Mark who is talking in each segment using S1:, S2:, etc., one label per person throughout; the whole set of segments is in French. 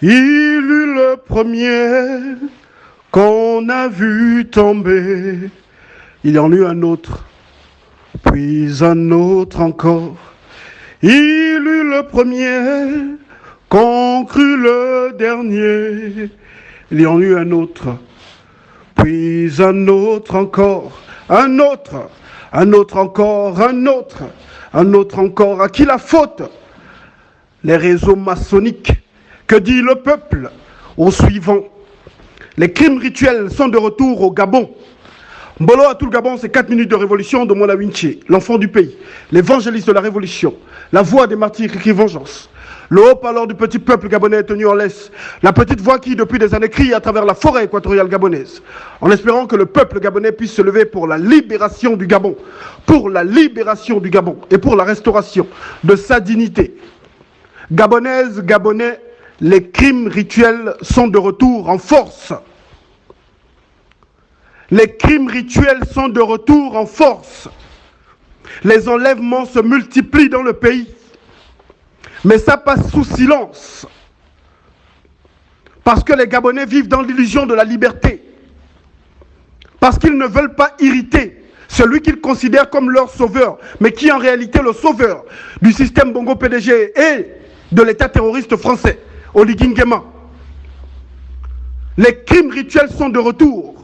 S1: Il eut le premier qu'on a vu tomber. Il y en eut un autre, puis un autre encore. Il eut le premier qu'on crut le dernier. Il y en eut un autre, puis un autre encore, un autre encore, un autre encore. À qui la faute? Les réseaux maçonniques. Que dit le peuple au suivant? Les crimes rituels sont de retour au Gabon. Mbolo à tout le Gabon, c'est 4 minutes de révolution de Mola Winché, l'enfant du pays, l'évangéliste de la révolution, la voix des martyrs qui crie vengeance. Le haut-parleur du petit peuple gabonais est tenu en laisse. La petite voix qui, depuis des années, crie à travers la forêt équatoriale gabonaise, en espérant que le peuple gabonais puisse se lever pour la libération du Gabon, pour la libération du Gabon et pour la restauration de sa dignité. Gabonaises, Gabonais, les crimes rituels sont de retour en force. Les crimes rituels sont de retour en force. Les enlèvements se multiplient dans le pays. Mais ça passe sous silence. Parce que les Gabonais vivent dans l'illusion de la liberté. Parce qu'ils ne veulent pas irriter celui qu'ils considèrent comme leur sauveur, mais qui est en réalité le sauveur du système Bongo PDG et de l'État terroriste français, Oligui Nguema. Les crimes rituels sont de retour.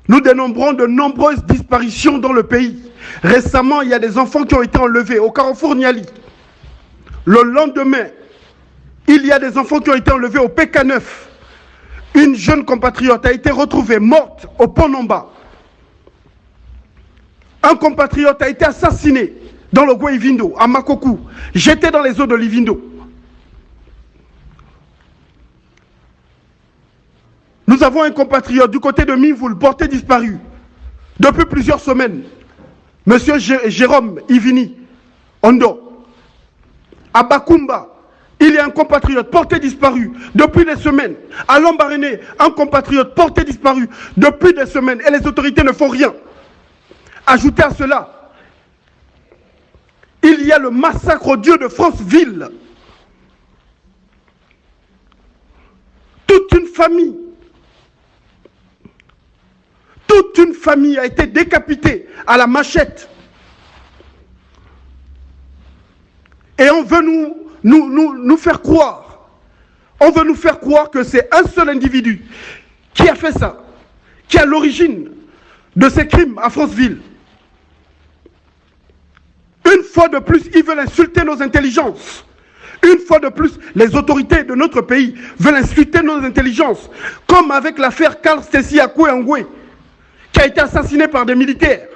S1: Nous dénombrons de nombreuses disparitions dans le pays. Récemment, il y a des enfants qui ont été enlevés au carrefour Niali. Le lendemain, il y a des enfants qui ont été enlevés au PK9. Une jeune compatriote a été retrouvée morte au pont Nomba. Un compatriote a été assassiné dans le Gouaivindo, à Makokou, jeté dans les eaux de Livindo. Nous avons un compatriote du côté de Mivoul, porté disparu depuis plusieurs semaines. Monsieur Jérôme Ivini Ondo. À Bakumba, il y a un compatriote porté disparu depuis des semaines. À Lambaréné, un compatriote porté disparu depuis des semaines. Et les autorités ne font rien. Ajoutez à cela, il y a le massacre odieux de Franceville. Toute une famille a été décapitée à la machette. Et on veut nous faire croire. On veut nous faire croire que c'est un seul individu qui a fait ça, qui est à l'origine de ces crimes à Franceville. Une fois de plus, ils veulent insulter nos intelligences. Une fois de plus, les autorités de notre pays veulent insulter nos intelligences. Comme avec l'affaire Carl Stessi Akoué-Angoué, qui a été assassiné par des militaires.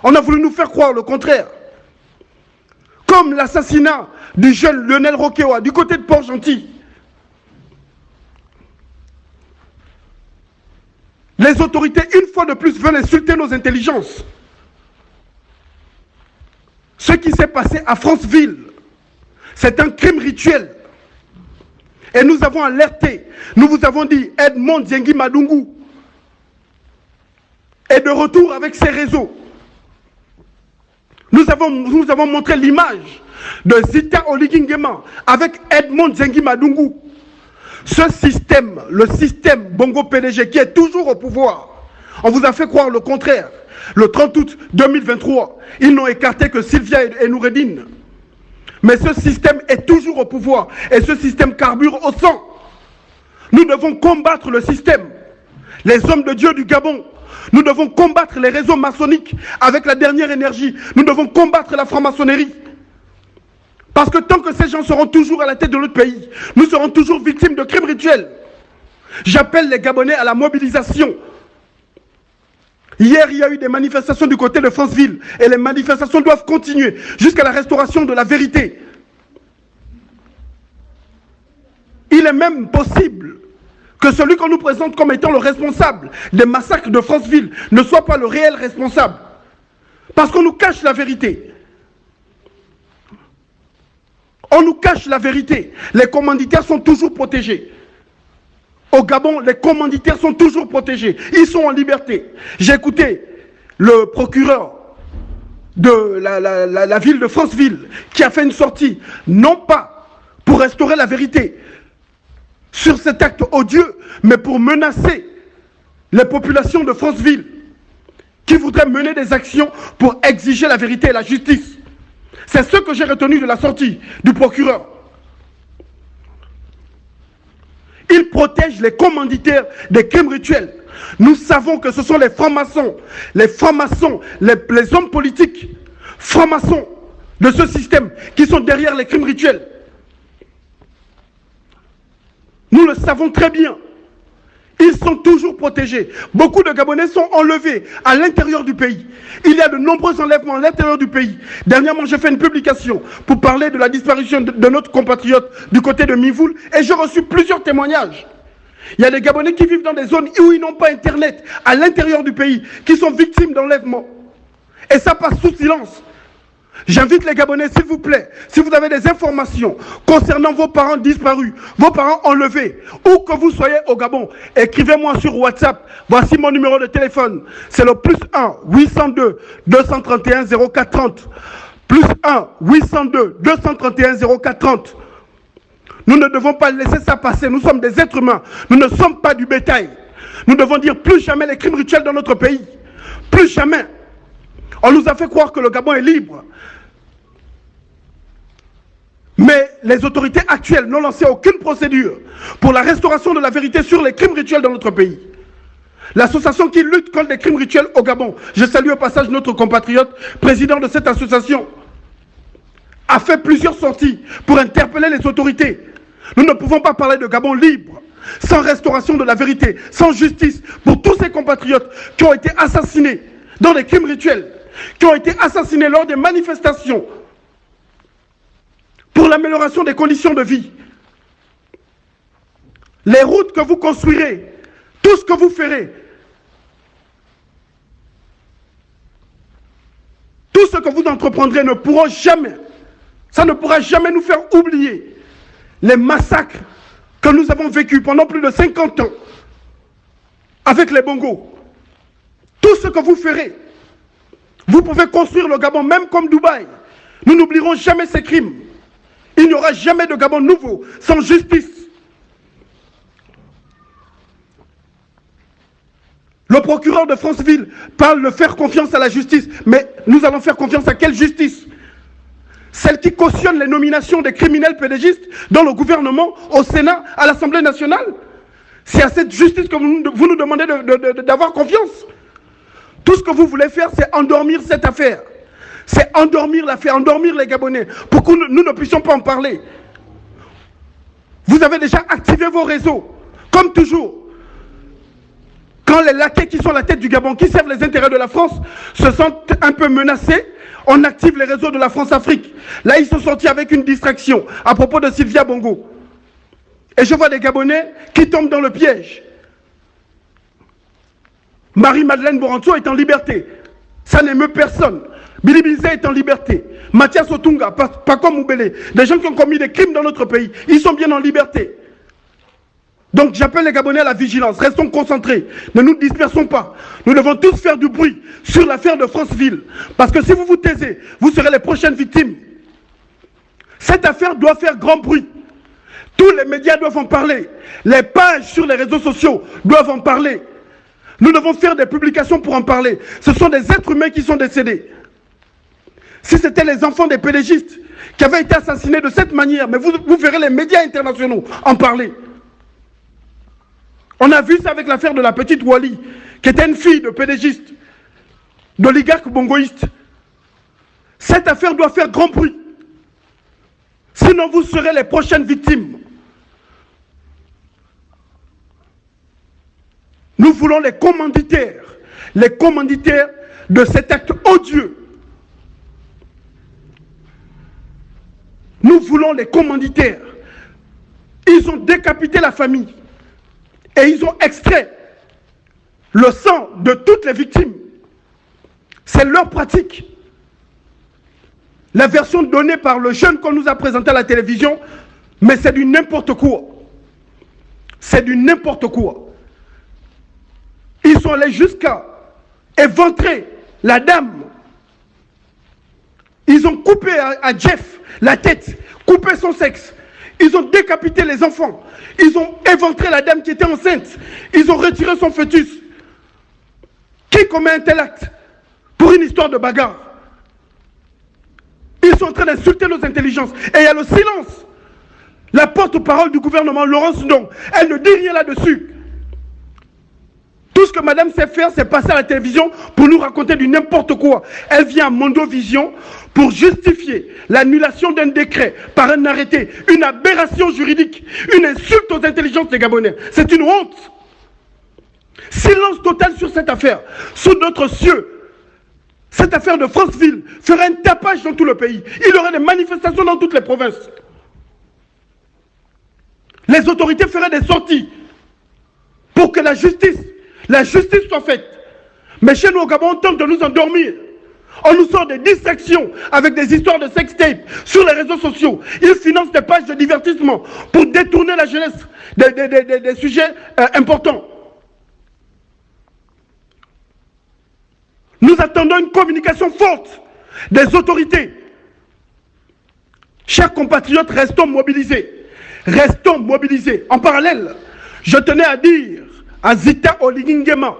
S1: On a voulu nous faire croire le contraire. Comme l'assassinat du jeune Lionel Roqueois du côté de Port-Gentil. Les autorités, une fois de plus, veulent insulter nos intelligences. Ce qui s'est passé à Franceville, c'est un crime rituel. Et nous avons alerté, nous vous avons dit, Edmond Diengi Madungu est de retour avec ses réseaux. Nous avons montré l'image de Zita Oligui Nguema avec Edmond Diengi Madungu. Ce système, le système Bongo PDG qui est toujours au pouvoir, on vous a fait croire le contraire. Le 30 août 2023, ils n'ont écarté que Sylvia et Noureddine. Mais ce système est toujours au pouvoir et ce système carbure au sang. Nous devons combattre le système. Les hommes de Dieu du Gabon, nous devons combattre les réseaux maçonniques avec la dernière énergie. Nous devons combattre la franc-maçonnerie. Parce que tant que ces gens seront toujours à la tête de notre pays, nous serons toujours victimes de crimes rituels. J'appelle les Gabonais à la mobilisation. Hier, il y a eu des manifestations du côté de Franceville et les manifestations doivent continuer jusqu'à la restauration de la vérité. Il est même possible que celui qu'on nous présente comme étant le responsable des massacres de Franceville ne soit pas le réel responsable. Parce qu'on nous cache la vérité. On nous cache la vérité. Les commanditaires sont toujours protégés. Au Gabon, les commanditaires sont toujours protégés. Ils sont en liberté. J'ai écouté le procureur de la ville de Franceville qui a fait une sortie, non pas pour restaurer la vérité sur cet acte odieux, mais pour menacer les populations de Franceville qui voudraient mener des actions pour exiger la vérité et la justice. C'est ce que j'ai retenu de la sortie du procureur. Il protège les commanditaires des crimes rituels. Nous savons que ce sont les francs-maçons, les hommes politiques, francs-maçons de ce système qui sont derrière les crimes rituels. Nous le savons très bien. Ils sont toujours protégés. Beaucoup de Gabonais sont enlevés à l'intérieur du pays. Il y a de nombreux enlèvements à l'intérieur du pays. Dernièrement, j'ai fait une publication pour parler de la disparition de notre compatriote du côté de Mivoul et j'ai reçu plusieurs témoignages. Il y a des Gabonais qui vivent dans des zones où ils n'ont pas Internet à l'intérieur du pays, qui sont victimes d'enlèvements. Et ça passe sous silence. J'invite les Gabonais, s'il vous plaît, si vous avez des informations concernant vos parents disparus, vos parents enlevés, où que vous soyez au Gabon, écrivez-moi sur WhatsApp. Voici mon numéro de téléphone. C'est le +1 802 231 0430. +1 802 231 0430. Nous ne devons pas laisser ça passer. Nous sommes des êtres humains. Nous ne sommes pas du bétail. Nous devons dire plus jamais les crimes rituels dans notre pays. Plus jamais. On nous a fait croire que le Gabon est libre. Mais les autorités actuelles n'ont lancé aucune procédure pour la restauration de la vérité sur les crimes rituels dans notre pays. L'association qui lutte contre les crimes rituels au Gabon, je salue au passage notre compatriote, président de cette association, a fait plusieurs sorties pour interpeller les autorités. Nous ne pouvons pas parler de Gabon libre, sans restauration de la vérité, sans justice pour tous ces compatriotes qui ont été assassinés dans des crimes rituels, qui ont été assassinés lors des manifestations pour l'amélioration des conditions de vie. Les routes que vous construirez, tout ce que vous ferez, tout ce que vous entreprendrez ne pourra jamais, ça ne pourra jamais nous faire oublier les massacres que nous avons vécus pendant plus de 50 ans avec les Bongos. Tout ce que vous ferez, vous pouvez construire le Gabon même comme Dubaï. Nous n'oublierons jamais ces crimes. Il n'y aura jamais de Gabon nouveau sans justice. Le procureur de Franceville parle de faire confiance à la justice. Mais nous allons faire confiance à quelle justice? Celle qui cautionne les nominations des criminels pédégistes dans le gouvernement, au Sénat, à l'Assemblée nationale? C'est à cette justice que vous nous demandez d'avoir confiance. Tout ce que vous voulez faire, c'est endormir cette affaire. C'est endormir l'affaire, endormir les Gabonais, pour que nous ne puissions pas en parler. Vous avez déjà activé vos réseaux, comme toujours. Quand les laquais qui sont à la tête du Gabon, qui servent les intérêts de la France, se sentent un peu menacés, on active les réseaux de la France-Afrique. Là, ils sont sortis avec une distraction à propos de Sylvia Bongo. Et je vois des Gabonais qui tombent dans le piège. Marie-Madeleine Boranto est en liberté. Ça n'émeut personne. Billy Bizet est en liberté. Mathias Otunga, Paco Moubele, des gens qui ont commis des crimes dans notre pays, ils sont bien en liberté. Donc j'appelle les Gabonais à la vigilance. Restons concentrés. Ne nous dispersons pas. Nous devons tous faire du bruit sur l'affaire de Franceville. Parce que si vous vous taisez, vous serez les prochaines victimes. Cette affaire doit faire grand bruit. Tous les médias doivent en parler. Les pages sur les réseaux sociaux doivent en parler. Nous devons faire des publications pour en parler. Ce sont des êtres humains qui sont décédés. Si c'était les enfants des pédégistes qui avaient été assassinés de cette manière, mais vous verrez les médias internationaux en parler. On a vu ça avec l'affaire de la petite Wally, qui était une fille de pédégiste, d'oligarque bongoïste. Cette affaire doit faire grand bruit. Sinon, vous serez les prochaines victimes. Nous voulons les commanditaires de cet acte odieux. Nous voulons les commanditaires. Ils ont décapité la famille et ils ont extrait le sang de toutes les victimes. C'est leur pratique. La version donnée par le jeune qu'on nous a présenté à la télévision, mais c'est du n'importe quoi. C'est du n'importe quoi. Ils sont allés jusqu'à éventrer la dame. Ils ont coupé à Jeff la tête, coupé son sexe. Ils ont décapité les enfants. Ils ont éventré la dame qui était enceinte. Ils ont retiré son fœtus. Qui commet un tel acte pour une histoire de bagarre? Ils sont en train d'insulter nos intelligences. Et il y a le silence. La porte-parole du gouvernement, Laurence Ndong, elle ne dit rien là-dessus. Tout ce que madame sait faire, c'est passer à la télévision pour nous raconter du n'importe quoi. Elle vient à Mondovision pour justifier l'annulation d'un décret par un arrêté, une aberration juridique, une insulte aux intelligences des Gabonais. C'est une honte. Silence total sur cette affaire. Sous notre cieux, cette affaire de Franceville ferait un tapage dans tout le pays. Il y aurait des manifestations dans toutes les provinces. Les autorités feraient des sorties pour que la justice soit faite. Mais chez nous au Gabon, on tente de nous endormir. On nous sort des distractions avec des histoires de sextape sur les réseaux sociaux. Ils financent des pages de divertissement pour détourner la jeunesse des sujets importants. Nous attendons une communication forte des autorités. Chers compatriotes, restons mobilisés. Restons mobilisés. En parallèle, je tenais à dire à Zita Oligingema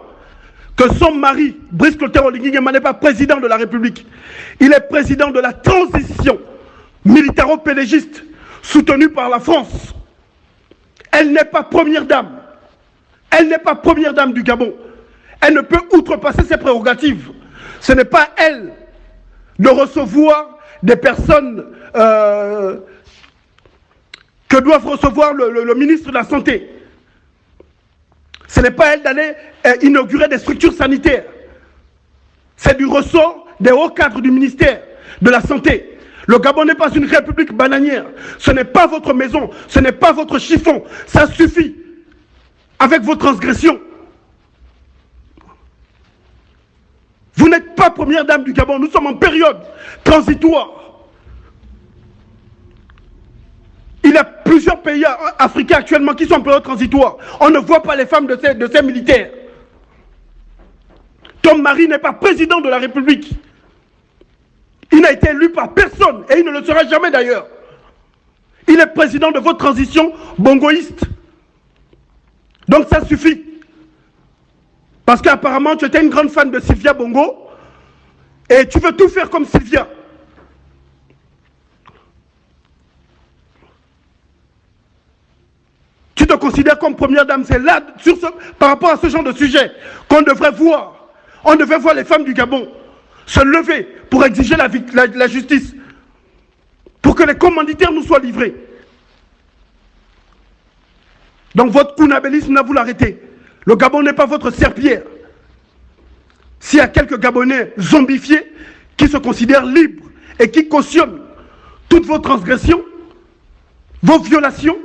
S1: que son mari, Brice Clotaire Oligingema, n'est pas président de la République. Il est président de la transition militaro-pélégiste soutenue par la France. Elle n'est pas première dame. Elle n'est pas première dame du Gabon. Elle ne peut outrepasser ses prérogatives. Ce n'est pas elle de recevoir des personnes que doivent recevoir le ministre de la Santé. Ce n'est pas elle d'aller inaugurer des structures sanitaires. C'est du ressort des hauts cadres du ministère de la Santé. Le Gabon n'est pas une république bananière. Ce n'est pas votre maison, ce n'est pas votre chiffon. Ça suffit avec vos transgressions. Vous n'êtes pas première dame du Gabon, nous sommes en période transitoire. Il y a plusieurs pays africains actuellement qui sont en période transitoire. On ne voit pas les femmes de ces militaires. Ton mari n'est pas président de la République. Il n'a été élu par personne et il ne le sera jamais d'ailleurs. Il est président de votre transition bongoïste. Donc ça suffit. Parce qu'apparemment tu étais une grande fan de Sylvia Bongo et tu veux tout faire comme Sylvia. Tu te considères comme première dame, c'est là, par rapport à ce genre de sujet, qu'on devrait voir. On devrait voir les femmes du Gabon se lever pour exiger la justice, pour que les commanditaires nous soient livrés. Donc votre kounabélisme, là, vous l'arrêtez. Le Gabon n'est pas votre serpillière. S'il y a quelques Gabonais zombifiés qui se considèrent libres et qui cautionnent toutes vos transgressions, vos violations,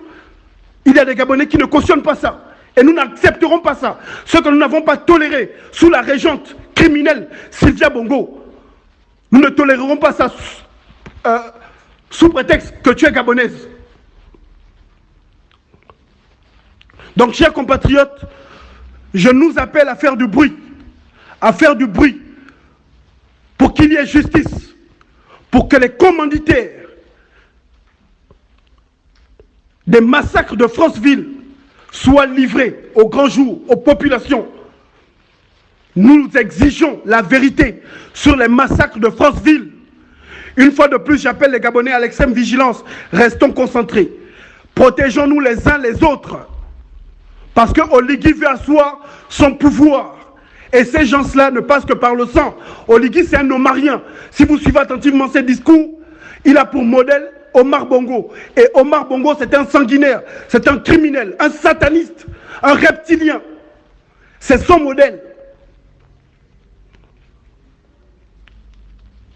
S1: il y a des Gabonais qui ne cautionnent pas ça. Et nous n'accepterons pas ça. Ce que nous n'avons pas toléré sous la régente criminelle Sylvia Bongo, nous ne tolérerons pas ça sous prétexte que tu es gabonaise. Donc, chers compatriotes, je nous appelle à faire du bruit pour qu'il y ait justice, pour que les commanditaires des massacres de Franceville soient livrés au grand jour, aux populations. Nous exigeons la vérité sur les massacres de Franceville. Une fois de plus, j'appelle les Gabonais à l'extrême vigilance. Restons concentrés. Protégeons-nous les uns les autres. Parce que Oligui veut asseoir son pouvoir. Et ces gens-là ne passent que par le sang. Oligui, c'est un omarien. Si vous suivez attentivement ses discours, il a pour modèle Omar Bongo. Et Omar Bongo, c'est un sanguinaire, c'est un criminel, un sataniste, un reptilien. C'est son modèle.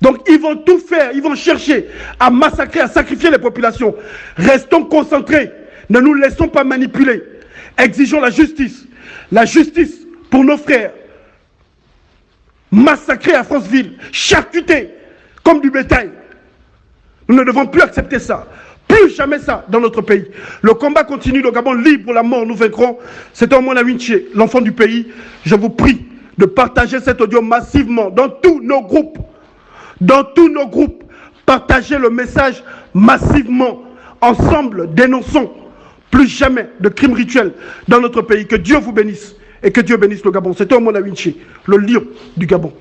S1: Donc ils vont tout faire, ils vont chercher à massacrer, à sacrifier les populations. Restons concentrés, ne nous laissons pas manipuler. Exigeons la justice pour nos frères. Massacrés à Franceville, charcutés comme du bétail. Nous ne devons plus accepter ça. Plus jamais ça dans notre pays. Le combat continue, le Gabon libre pour la mort, nous vaincrons. C'est Omona Winche, l'enfant du pays. Je vous prie de partager cet audio massivement dans tous nos groupes. Dans tous nos groupes, partagez le message massivement. ensemble, dénonçons plus jamais de crimes rituels dans notre pays. Que Dieu vous bénisse et que Dieu bénisse le Gabon. C'était Omona Winchi, le lion du Gabon.